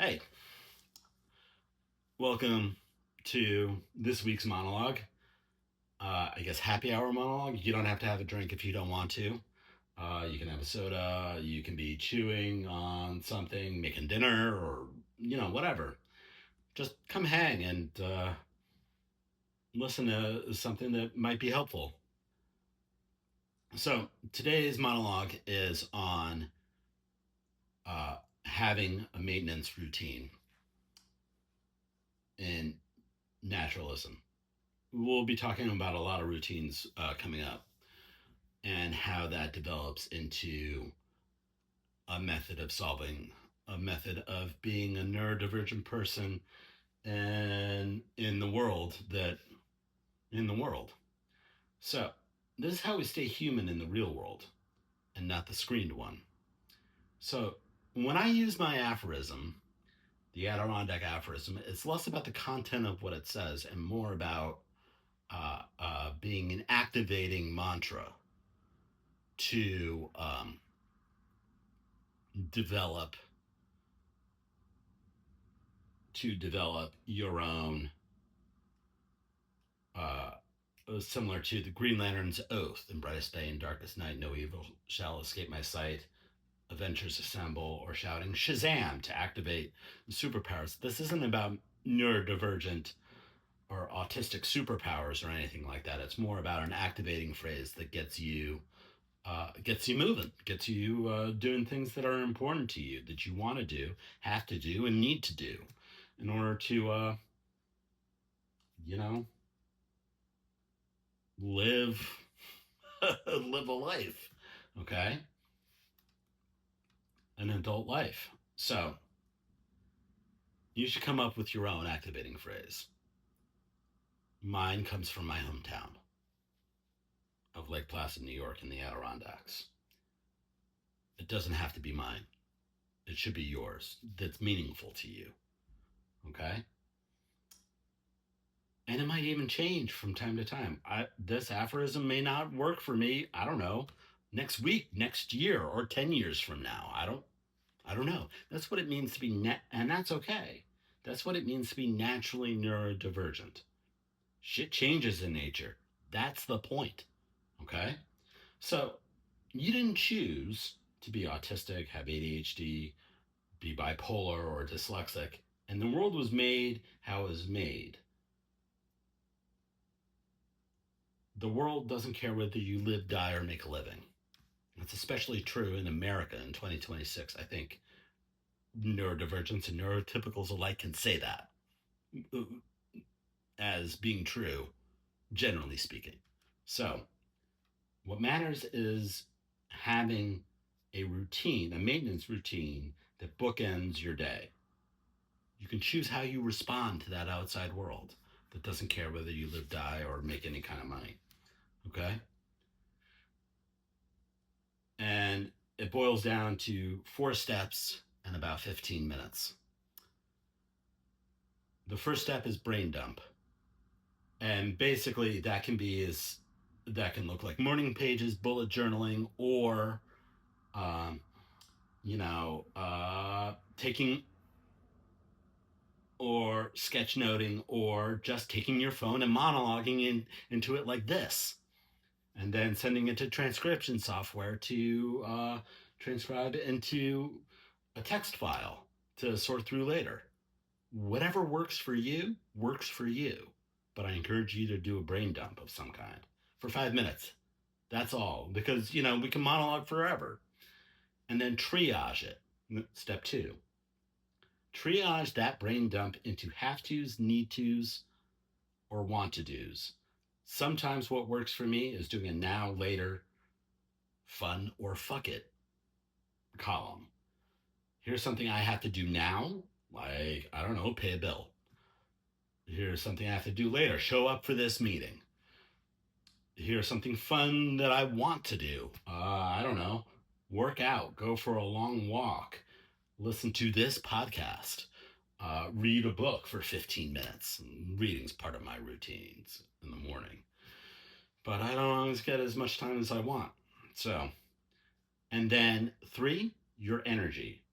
Hey, welcome to this week's monologue. I guess happy hour monologue. You don't have to have a drink if you don't want to. You can have a soda. You can be chewing on something, making dinner, or whatever. Just come hang and listen to something that might be helpful. So today's monologue is on having a maintenance routine in naturalism. We'll be talking about a lot of routines coming up and how that develops into a method of solving, a method of being a neurodivergent person and in the world. So, this is how we stay human in the real world and not the screened one. So, when I use my aphorism, the Adirondack aphorism, it's less about the content of what it says and more about being an activating mantra to develop develop your own uh, similar to the Green Lantern's oath: in brightest day and darkest night no evil shall escape my sight, Avengers assemble, or shouting Shazam to activate superpowers. This isn't about neurodivergent or autistic superpowers or anything like that. It's more about an activating phrase that gets you moving, gets you doing things that are important to you, that you want to do, have to do, and need to do in order to, you know, live live a life. Okay, an adult life. So you should come up with your own activating phrase. Mine comes from my hometown of Lake Placid, New York, in the Adirondacks. It doesn't have to be mine. It should be yours. That's meaningful to you. Okay. And it might even change from time to time. This aphorism may not work for me. I don't know. Next week, next year, or 10 years from now. I don't know. That's what it means to be and that's okay. That's what it means to be naturally neurodivergent. Shit changes in nature. That's the point. Okay? So, you didn't choose to be autistic, have ADHD, be bipolar or dyslexic, and the world was made how it was made. The world doesn't care whether you live, die, or make a living. That's especially true in America in 2026. I think neurodivergence and neurotypicals alike can say that as being true, generally speaking. So, what matters is having a routine, a maintenance routine that bookends your day. You can choose how you respond to that outside world that doesn't care whether you live, die, or make any kind of money. Okay? And it boils down to 4 steps and about 15 minutes. The first step is brain dump. And basically that can look like morning pages, bullet journaling, or um, taking or sketchnoting, or just taking your phone and monologuing into it like this, and then sending it to transcription software to transcribe it into a text file to sort through later. Whatever works for you works for you. But I encourage you to do a brain dump of some kind for 5 minutes. That's all. Because, we can monologue forever. And then triage it. Step two, triage that brain dump into have tos, need tos, or want to do's. Sometimes what works for me is doing a now, later, fun, or fuck it column. Here's something I have to do now, like, I don't know, pay a bill. Here's something I have to do later, show up for this meeting. Here's something fun that I want to do. I don't know, work out, go for a long walk, listen to this podcast, read a book for 15 minutes. Reading's part of my routines in the morning. But I don't always get as much time as I want. So, and then 3, your energy.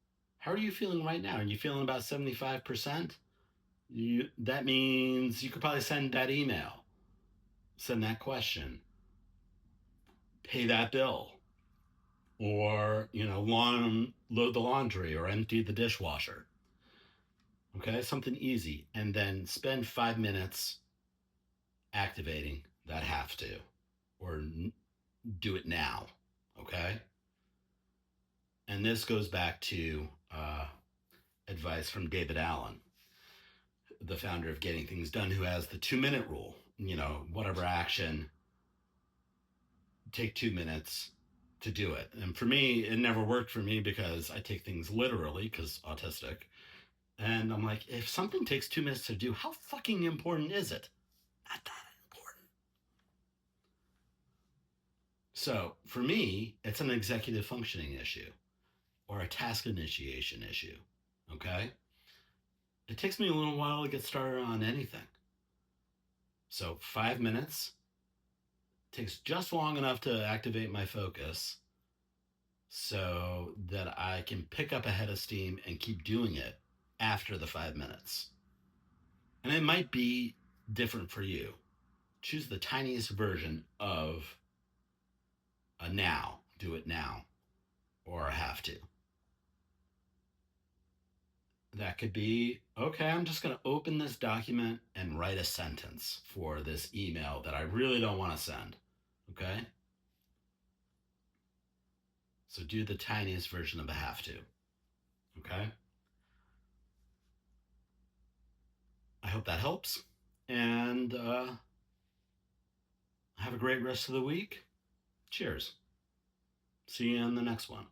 How are you feeling right now? Are you feeling about 75%? That means you could probably send that email, send that question, pay that bill, or load the laundry or empty the dishwasher. Okay, something easy, and then spend 5 minutes activating that have to, or do it now. Okay, and this goes back to advice from David Allen, the founder of Getting Things Done, who has the 2 minute rule. Whatever action, take 2 minutes to do it. And for me, it never worked for me because I take things literally because autistic. And I'm like, if something takes 2 minutes to do, how fucking important is it? Not that important. So for me, it's an executive functioning issue or a task initiation issue. Okay. It takes me a little while to get started on anything. So 5 minutes takes just long enough to activate my focus so that I can pick up a head of steam and keep doing it after the 5 minutes. And it might be different for you. Choose the tiniest version of a now, do it now, or a have to. That could be, okay, I'm just going to open this document and write a sentence for this email that I really don't want to send. Okay? So do the tiniest version of a have to. Okay? I hope that helps. And have a great rest of the week. Cheers. See you in the next one.